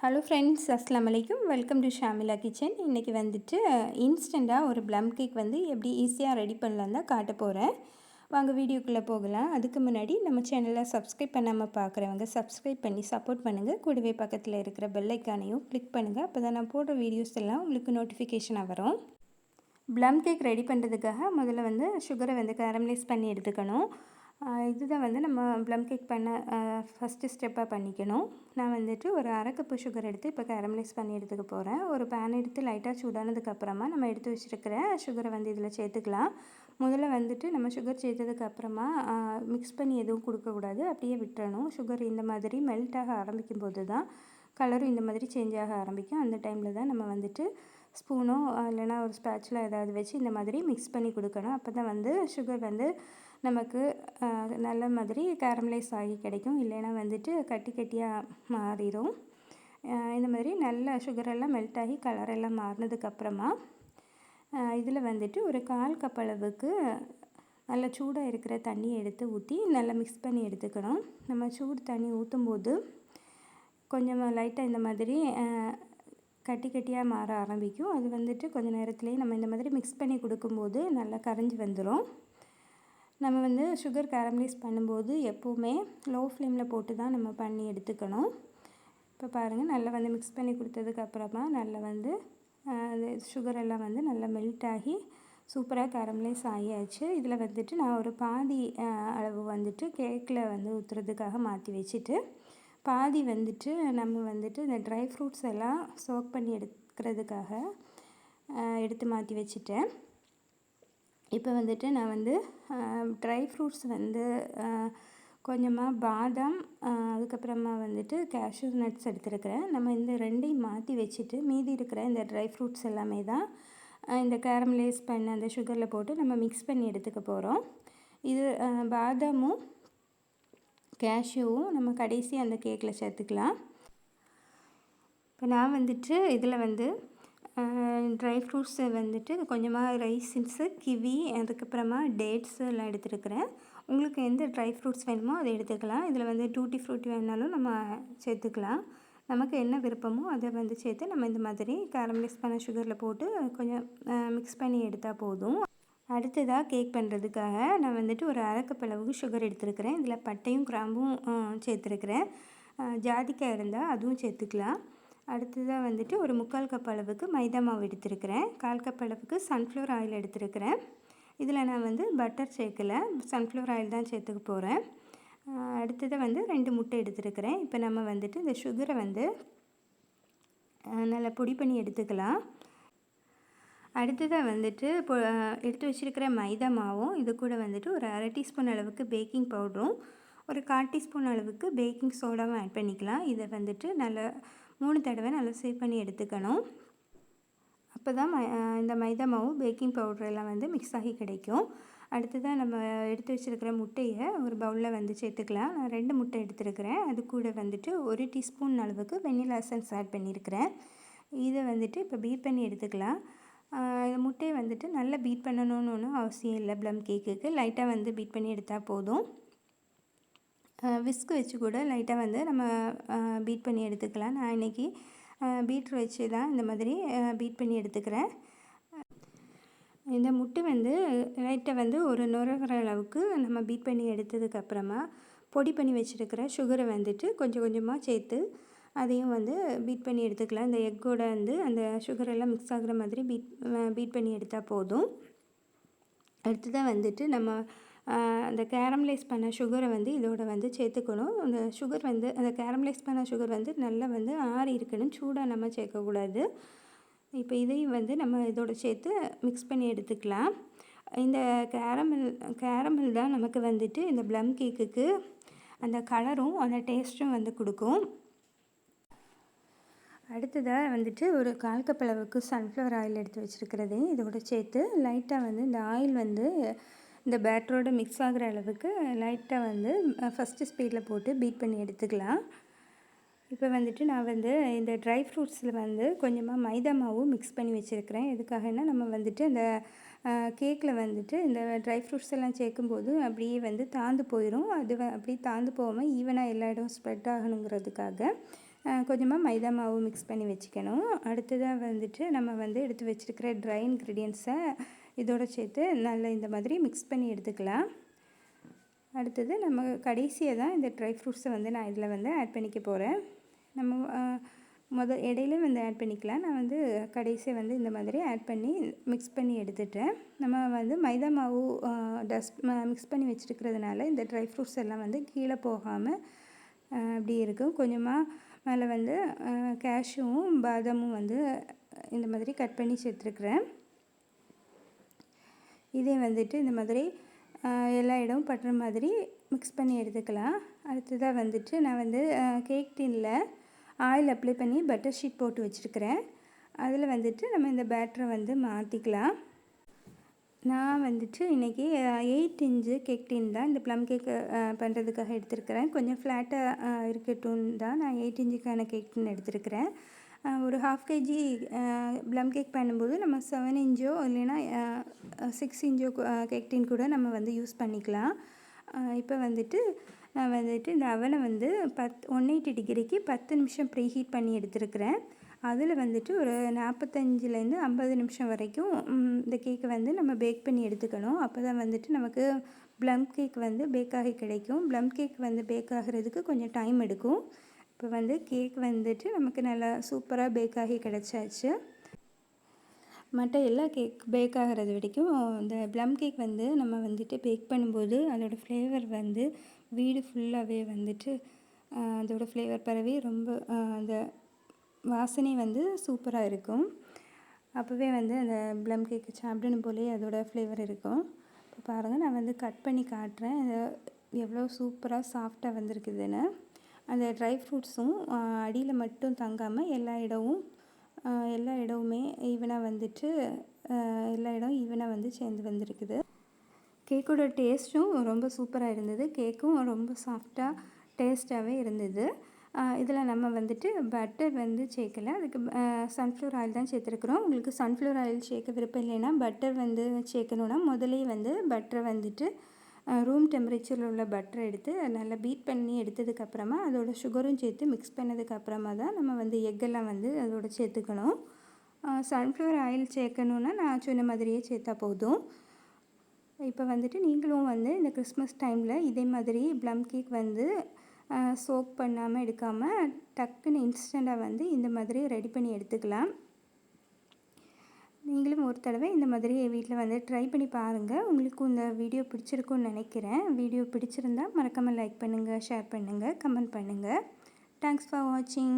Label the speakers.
Speaker 1: Hello friends, அஸ்ஸலாமு அலைக்கும். Welcome to Shamila kitchen. இன்றைக்கி வந்துட்டு இன்ஸ்டண்ட்டாக ஒரு ப்ளம் கேக் வந்து எப்படி ஈஸியாக ரெடி பண்ணலாம் தான் காட்ட போகிறேன். வாங்க வீடியோக்குள்ளே போகலாம். அதுக்கு முன்னாடி நம்ம சேனலில் சப்ஸ்கிரைப் பண்ணாமல் பார்க்குறவங்க சப்ஸ்கிரைப் பண்ணி சப்போர்ட் பண்ணுங்கள். கூடவே பக்கத்தில் இருக்கிற பெல் ஐக்கானையும் கிளிக் பண்ணுங்கள். அப்போ தான் நான் போடுற வீடியோஸ் எல்லாம் உங்களுக்கு நோட்டிஃபிகேஷனாக வரும். ப்ளம் கேக் ரெடி பண்ணுறதுக்காக முதல்ல வந்து சுகரை வந்து கேரமலைஸ் பண்ணி எடுத்துக்கணும். இதுதான் வந்து நம்ம ப்ளம் கேக் பண்ண ஃபஸ்ட்டு ஸ்டெப்பாக பண்ணிக்கணும். நான் வந்துட்டு ஒரு அரை கப்பு சுகர் எடுத்து இப்போ கேரமலைஸ் பண்ணி எடுத்துக்க போகிறேன். ஒரு பேன் எடுத்து லைட்டாக சூடானதுக்கப்புறமா நம்ம எடுத்து வச்சுருக்கிற சுகரை வந்து இதில் சேர்த்துக்கலாம். முதல்ல வந்துட்டு நம்ம சுகர் சேர்த்ததுக்கப்புறமா மிக்ஸ் பண்ணி எதுவும் கொடுக்கக்கூடாது, அப்படியே விட்டுறணும். சுகர் இந்த மாதிரி மெல்ட் ஆக ஆரம்பிக்கும் போது தான் கலரும் இந்த மாதிரி சேஞ்ச் ஆக ஆரம்பிக்கும். அந்த டைமில் தான் நம்ம வந்துட்டு ஸ்பூனோ இல்லைனா ஒரு ஸ்பேட்சில் ஏதாவது வச்சு இந்த மாதிரி மிக்ஸ் பண்ணி கொடுக்கணும். அப்போ தான் வந்து சுகர் வந்து நமக்கு நல்ல மாதிரி கேரமலைஸ் ஆகி கிடைக்கும். இல்லைன்னா வந்துட்டு கட்டி கட்டியாக மாறிடும். இந்த மாதிரி நல்ல சுகரெல்லாம் மெல்ட் ஆகி கலரெல்லாம் மாறினதுக்கப்புறமா இதில் வந்துட்டு ஒரு 1/4 கப் அளவுக்கு நல்ல சூடாக இருக்கிற தண்ணியை எடுத்து ஊற்றி நல்லா மிக்ஸ் பண்ணி எடுத்துக்கணும். நம்ம சூடு தண்ணி ஊற்றும்போது கொஞ்சம் லைட்டாக இந்த மாதிரி கட்டி கட்டியாக மாற ஆரம்பிக்கும். அது வந்துட்டு கொஞ்சம் நேரத்துலேயே நம்ம இந்த மாதிரி மிக்ஸ் பண்ணி கொடுக்கும்போது நல்லா கரைஞ்சி வந்துடும். நம்ம வந்து சுகர் கேரமலைஸ் பண்ணும்போது எப்போவுமே லோ ஃப்ளேமில் போட்டு தான் நம்ம பண்ணி எடுத்துக்கணும். இப்போ பாருங்கள், நல்லா வந்து மிக்ஸ் பண்ணி கொடுத்ததுக்கப்புறமா நல்லா வந்து சுகர் எல்லாம் வந்து நல்லா மெல்ட் ஆகி சூப்பராக கேரமலைஸ் ஆகியாச்சு. இதில் வந்துட்டு நான் ஒரு பாதி அளவு வந்துட்டு கேக்கில் வந்து ஊற்றுறதுக்காக மாற்றி வச்சுட்டு, பாதி வந்துட்டு நம்ம வந்துட்டு இந்த ட்ரை ஃப்ரூட்ஸ் எல்லாம் சோக் பண்ணி எடுக்கிறதுக்காக எடுத்து மாற்றி வச்சுட்டேன். இப்போ வந்துட்டு நான் வந்து ட்ரை ஃப்ரூட்ஸ் வந்து கொஞ்சமாக பாதாம், அதுக்கப்புறமா வந்துட்டு கேஷ்யூ நட்ஸ் எடுத்துருக்கிறேன். நம்ம இந்த ரெண்டையும் மாற்றி வச்சுட்டு மீதி இருக்கிற இந்த ட்ரை ஃப்ரூட்ஸ் எல்லாமே தான் இந்த கேரமலைஸ் பண்ண அந்த சுகரில் போட்டு நம்ம மிக்ஸ் பண்ணி எடுத்துக்க போகிறோம். இது பாதாமும் கேஷ்யூவும் நம்ம கடைசி அந்த கேக்கில் சேர்த்துக்கலாம். இப்போ நான் வந்துட்டு இதில் வந்து ட்ரை ஃப்ரூட்ஸை வந்துட்டு கொஞ்சமாக ரைசின்ஸு, கிவி, அதுக்கப்புறமா டேட்ஸு எல்லாம் எடுத்துருக்கிறேன். உங்களுக்கு எந்த ட்ரை ஃப்ரூட்ஸ் வேணுமோ அதை எடுத்துக்கலாம். இதில் வந்து டூட்டி ஃப்ரூட்டி வேணாலும் நம்ம சேர்த்துக்கலாம். நமக்கு என்ன விருப்பமோ அதை வந்து சேர்த்து நம்ம இந்த மாதிரி கேரமலைஸ் பண்ண சுகரில் போட்டு கொஞ்சம் மிக்ஸ் பண்ணி எடுத்தால் போதும். அடுத்ததாக கேக் பண்ணுறதுக்காக நான் வந்துட்டு ஒரு அரை கப் அளவுக்கு சுகர் எடுத்துருக்கிறேன். இதில் பட்டையும் கிராம்பும் சேர்த்துருக்கிறேன். ஜாதிக்காய் இருந்தால் அதுவும் சேர்த்துக்கலாம். அடுத்ததாக வந்துட்டு ஒரு 3/4 கப் அளவுக்கு மைதா மாவு எடுத்துருக்கிறேன். 1/4 கப் அளவுக்கு சன்ஃப்ளவர் ஆயில் எடுத்துருக்கிறேன். இதில் நான் வந்து பட்டர் சேர்க்கலை, சன்ஃப்ளவர் ஆயில் தான் சேர்த்துக்க போகிறேன். அடுத்ததாக வந்து 2 முட்டை எடுத்துருக்கிறேன். இப்போ நம்ம வந்துட்டு இந்த சுகரை வந்து நல்லா பொடி பண்ணி எடுத்துக்கலாம். அடுத்ததாக வந்துட்டு எடுத்து வச்சுருக்கிற மைதா மாவும் இது கூட வந்துட்டு ஒரு அரை டீஸ்பூன் அளவுக்கு பேக்கிங் பவுடரும் ஒரு 1/4 டீஸ்பூன் அளவுக்கு பேக்கிங் சோடாவும் ஆட் பண்ணிக்கலாம். இதை வந்துட்டு நல்லா 3 தடவை நல்லா சேவ் பண்ணி எடுத்துக்கணும். அப்போ தான் இந்த மைதா மாவும் பேக்கிங் பவுடர் எல்லாம் வந்து மிக்ஸ் ஆகி கிடைக்கும். அடுத்ததாக நம்ம எடுத்து வச்சுருக்கிற முட்டையை ஒரு பவுலில் வந்து சேர்த்துக்கலாம். நான் 2 முட்டை எடுத்துருக்கிறேன். அது கூட வந்துட்டு 1 டீஸ்பூன் அளவுக்கு வெண்ணிலா எசன்ஸ் ஆட் பண்ணியிருக்கிறேன். இதை வந்துட்டு இப்போ பீட் பண்ணி எடுத்துக்கலாம். இந்த முட்டையை வந்துட்டு நல்லா பீட் பண்ணணும்னு ஒன்றும் அவசியம் இல்லை. ப்ளம் கேக்குக்கு லைட்டாக வந்து பீட் பண்ணி எடுத்தால் போதும். விஸ்க் வச்சு கூட லைட்டாக வந்து நம்ம பீட் பண்ணி எடுத்துக்கலாம். நான் இன்றைக்கி பீட்ரு வச்சு தான் இந்த மாதிரி பீட் பண்ணி எடுத்துக்கிறேன். இந்த முட்டை வந்து லைட்டாக வந்து ஒரு நுர வர அளவுக்கு நம்ம பீட் பண்ணி எடுத்ததுக்கப்புறமா பொடி பண்ணி வச்சுருக்கிற சுகரை வந்துட்டு கொஞ்சம் கொஞ்சமாக சேர்த்து அதையும் வந்து பீட் பண்ணி எடுத்துக்கலாம். இந்த எக்கோட வந்து அந்த சுகரெல்லாம் மிக்ஸ் ஆகிற மாதிரி பீட் பண்ணி எடுத்தால் போதும். அடுத்ததாக வந்துட்டு நம்ம அந்த கேரமலைஸ் பண்ண சுகரை வந்து இதோட வந்து சேர்த்துக்கணும். அந்த சுகர் வந்து அந்த கேரமலைஸ் பண்ண சுகர் வந்து நல்லா வந்து ஆறி இருக்கணும், சூடாக நம்ம சேர்க்கக்கூடாது. இப்போ இதையும் வந்து நம்ம இதோட சேர்த்து மிக்ஸ் பண்ணி எடுத்துக்கலாம். இந்த கேரமல் தான் நமக்கு வந்துட்டு இந்த ப்ளம் கேக்குக்கு அந்த கலரும் அந்த டேஸ்ட்டும் வந்து கொடுக்கும். அடுத்ததாக வந்துட்டு ஒரு 1/4 கப் அளவுக்கு சன்ஃப்ளவர் ஆயில் எடுத்து வச்சுருக்கிறதையும் இதோட சேர்த்து லைட்டாக வந்து இந்த ஆயில் வந்து இந்த பேட்டரோடு மிக்ஸ் ஆகிற அளவுக்கு லைட்டாக வந்து ஃபஸ்ட்டு ஸ்பீடில் போட்டு பீட் பண்ணி எடுத்துக்கலாம். இப்போ வந்துட்டு நான் வந்து இந்த ட்ரை ஃப்ரூட்ஸில் வந்து கொஞ்சமாக மைதா மாவும் மிக்ஸ் பண்ணி வச்சுருக்கிறேன். எதுக்காகனா நம்ம வந்துட்டு அந்த கேக்கில் வந்துட்டு இந்த ட்ரை ஃப்ரூட்ஸ் எல்லாம் சேர்க்கும்போது அப்படியே வந்து தாழ்ந்து போயிடும். அது அப்படியே தாழ்ந்து போகாமல் ஈவனாக எல்லா இடம் ஸ்ப்ரெட் ஆகணுங்கிறதுக்காக கொஞ்சமாக மைதா மாவு மிக்ஸ் பண்ணி வச்சுக்கணும். அடுத்ததாக வந்துட்டு நம்ம வந்து எடுத்து வச்சுருக்கிற ட்ரை இன்க்ரீடியன்ட்ஸை இதோடு சேர்த்து நல்லா இந்த மாதிரி மிக்ஸ் பண்ணி எடுத்துக்கலாம். அடுத்தது நம்ம கடைசியாக தான் இந்த ட்ரை ஃப்ரூட்ஸை வந்து நான் இதில் வந்து ஆட் பண்ணிக்க போகிறேன். நம்ம இடையில வந்து ஆட் பண்ணிக்கலாம். நான் வந்து கடைசியாக வந்து இந்த மாதிரி ஆட் பண்ணி மிக்ஸ் பண்ணி எடுத்துட்டேன். நம்ம வந்து மைதா மாவு மிக்ஸ் பண்ணி வச்சுருக்கிறதுனால இந்த ட்ரை ஃப்ரூட்ஸ் எல்லாம் வந்து கீழே போகாமல் அப்படி இருக்கும். கொஞ்சமாக மேலே வந்து கேஷ்யூவும் பாதாமும் வந்து இந்த மாதிரி கட் பண்ணி சேர்த்துருக்குறேன். இதே வந்துட்டு இந்த மாதிரி எல்லா இடமும் பட்டுற மாதிரி மிக்ஸ் பண்ணி எடுத்துக்கலாம். அடுத்ததாக வந்துட்டு நான் வந்து கேக் டின்னில் ஆயில் அப்ளை பண்ணி பட்டர் ஷீட் போட்டு வச்சுருக்கிறேன். அதில் வந்துட்டு நம்ம இந்த பேட்டரை வந்து மாற்றிக்கலாம். நான் வந்துட்டு இன்றைக்கி 8 இன்ச்சு கேக் டின் தான் இந்த ப்ளம் கேக்கு பண்ணுறதுக்காக எடுத்துருக்கிறேன். கொஞ்சம் ஃப்ளாட்டாக இருக்கட்டும் தான் நான் 8 இன்ச்சுக்கான கேக் டின் எடுத்துருக்கிறேன். ஒரு 1/2 kg ப்ளம் கேக் பண்ணும்போது நம்ம 7 இன்ச்சோ இல்லைன்னா 6 இன்ச்சோ கேக் டின் கூட நம்ம வந்து யூஸ் பண்ணிக்கலாம். இப்போ வந்துட்டு நான் வந்துட்டு இந்த அவனை வந்து 180 டிகிரிக்கு 10 நிமிஷம் ப்ரீ ஹீட் பண்ணி எடுத்துருக்கிறேன். அதில் வந்துட்டு ஒரு 45லேருந்து 50 நிமிஷம் வரைக்கும் இந்த கேக்கை வந்து நம்ம பேக் பண்ணி எடுத்துக்கணும். அப்போ தான் வந்துட்டு நமக்கு ப்ளம் கேக் வந்து பேக் ஆகி கிடைக்கும். ப்ளம் கேக் வந்து பேக் ஆகிறதுக்கு கொஞ்சம் டைம் எடுக்கும். இப்போ வந்து கேக் வந்துட்டு நமக்கு நல்லா சூப்பராக பேக் ஆகி கிடச்சாச்சு. மற்ற எல்லா கேக் பேக் ஆகிறது வரைக்கும் இந்த ப்ளம் கேக் வந்து நம்ம வந்துட்டு பேக் பண்ணும்போது அதோடய ஃப்ளேவர் வந்து வீடு ஃபுல்லாகவே வந்துட்டு அதோடய ஃப்ளேவர் பரவி ரொம்ப அந்த வாசனை வந்து சூப்பராக இருக்கும். அப்போவே வந்து அந்த ப்ளம் கேக்கு சாப்பிடணும் போலே அதோடய ஃப்ளேவர் இருக்கும். இப்போ பாருங்கள், நான் வந்து கட் பண்ணி காட்டுறேன் எவ்வளோ சூப்பராக சாஃப்டாக வந்திருக்குதுன்னு. அந்த ட்ரை ஃப்ரூட்ஸும் அடியில் மட்டும் தங்காமல் எல்லா இடமுமே ஈவனாக வந்துட்டு எல்லா இடம் ஈவனாக வந்து சேர்ந்து வந்திருக்குது. கேக்கோட டேஸ்ட்டும் ரொம்ப சூப்பராக இருந்தது. கேக்கும் ரொம்ப சாஃப்டாக டேஸ்ட்டாகவே இருந்தது. இதில் நம்ம வந்துட்டு பட்டர் வந்து சேர்க்கலை. அதுக்கு சன்ஃப்ளவர் ஆயில் தான் சேர்த்துருக்குறோம். உங்களுக்கு சன்ஃப்ளவர் ஆயில் சேர்க்க விருப்பம் இல்லைன்னா பட்டர் வந்து சேர்க்கணுன்னா முதலே வந்து பட்டரை வந்துட்டு ரூம் டெம்பரேச்சரில் உள்ள பட்டரை எடுத்து நல்லா பீட் பண்ணி எடுத்ததுக்கப்புறமா அதோட சுகரும் சேர்த்து மிக்ஸ் பண்ணதுக்கப்புறமா தான் நம்ம வந்து எக்கெல்லாம் வந்து அதோட சேர்த்துக்கணும். சன்ஃப்ளவர் ஆயில் சேர்க்கணுன்னா நான் சொன்ன மாதிரியே சேர்த்தா போதும். இப்போ வந்துட்டு நீங்களும் வந்து இந்த கிறிஸ்மஸ் டைமில் இதே மாதிரி ப்ளம் கேக் வந்து சோக் பண்ணாமல் எடுக்காமல் டக்குன்னு இன்ஸ்டண்ட்டாக வந்து இந்த மாதிரி ரெடி பண்ணி எடுத்துக்கலாம். நீங்களும் ஒரு தடவை இந்த மாதிரி வீட்டில் வந்து ட்ரை பண்ணி பாருங்கள். உங்களுக்கும் இந்த வீடியோ பிடிச்சிருக்குன்னு நினைக்கிறேன். வீடியோ பிடிச்சிருந்தால் மறக்காமல் லைக் பண்ணுங்கள், ஷேர் பண்ணுங்கள், கமெண்ட் பண்ணுங்கள். தேங்க்ஸ் ஃபார் வாட்சிங்.